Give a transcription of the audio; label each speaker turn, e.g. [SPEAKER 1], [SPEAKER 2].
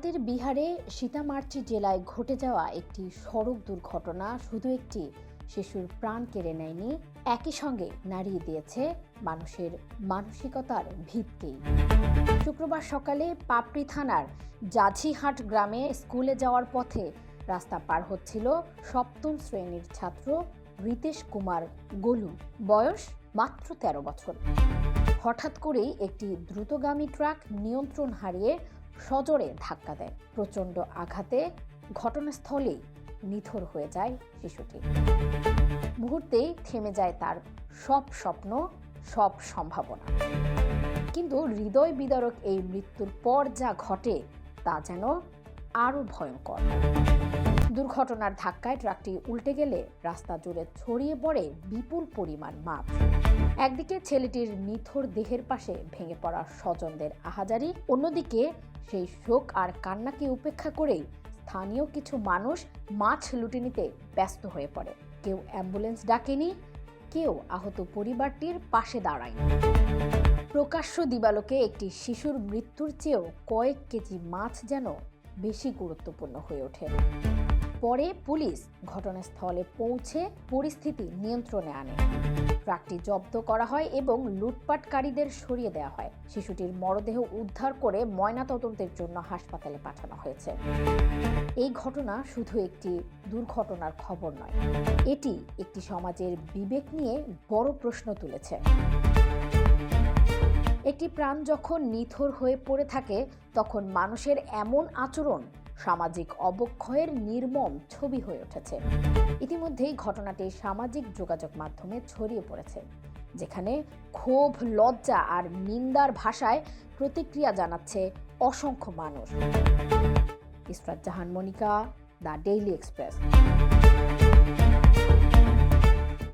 [SPEAKER 1] গুজরাতের বিহারে সীতামার্চি জেলায় ঘটে যাওয়া একটি সড়ক দুর্ঘটনা শুধু একটি শিশুর প্রাণ কেড়ে নেয়নি, একই সঙ্গে নাড়িয়ে দিয়েছে মানুষের মানসিকতার ভিত্তি। শুক্রবার সকালে পাপড়ি থানার জাঝিহাট গ্রামে স্কুলে যাওয়ার পথে রাস্তা পার হচ্ছিল সপ্তম শ্রেণীর ছাত্র রিতেশ কুমার গোলু, বয়স মাত্র ১৩ বছর। হঠাৎ করেই একটি দ্রুতগামী ট্রাক নিয়ন্ত্রণ হারিয়ে সজোরে ধাক্কা দেয়। প্রচণ্ড আঘাতে ঘটনাস্থলেই নিথর হয়ে যায় শিশুটি। মুহূর্তেই থেমে যায় তার সব স্বপ্ন, সব সম্ভাবনা। কিন্তু হৃদয় বিদারক এই মৃত্যুর পর যা ঘটে তা যেন আরও ভয়ঙ্কর। দুর্ঘটনার ধাক্কায় ট্রাকটি উল্টে গেলে রাস্তা জুড়ে ছড়িয়ে পড়ে বিপুল পরিমাণ মাছ। একদিকে ছেলেটির নিথর দেহের পাশে ভেঙে পড়া স্বজনদের আহাজারি, অন্যদিকে সেই শোক আর কান্নাকে উপেক্ষা করেই স্থানীয় কিছু মানুষ মাছ লুটে নিতে ব্যস্ত হয়ে পড়ে। কেউ অ্যাম্বুলেন্স ডাকেনি, কেউ আহত পরিবারটির পাশে দাঁড়ায়নি। প্রকাশ্য দিবালোকে একটি শিশুর মৃত্যুর চেয়েও কয়েক কেজি মাছ যেন বেশি গুরুত্বপূর্ণ হয়ে ওঠে। পরে পুলিশ ঘটনাস্থলে পৌঁছে পরিস্থিতি নিয়ন্ত্রণে আনে। ট্রাকটি জব্দ করা হয় এবং লুটপাটকারীদের সরিয়ে দেওয়া হয়। শিশুটির মরদেহ উদ্ধার করে ময়নাতদন্তের জন্য হাসপাতালে পাঠানো হয়েছে। এই ঘটনা শুধু একটি দুর্ঘটনার খবর নয়, এটি একটি সমাজের বিবেক নিয়ে বড় প্রশ্ন তুলেছে। একটি প্রাণ যখন নিথর হয়ে পড়ে থাকে, তখন মানুষের এমন আচরণ সামাজিক অবক্ষয়ের নির্মম ছবি হয়ে উঠেছে। ইতিমধ্যেই ঘটনাটি সামাজিক যোগাযোগ মাধ্যমে ছড়িয়ে পড়েছে, যেখানে ক্ষোভ, লজ্জা আর নিন্দার ভাষায় প্রতিক্রিয়া জানাচ্ছে অসংখ্য মানুষ। ইসরাত জাহান মনিকা, দ্য ডেইলি এক্সপ্রেস।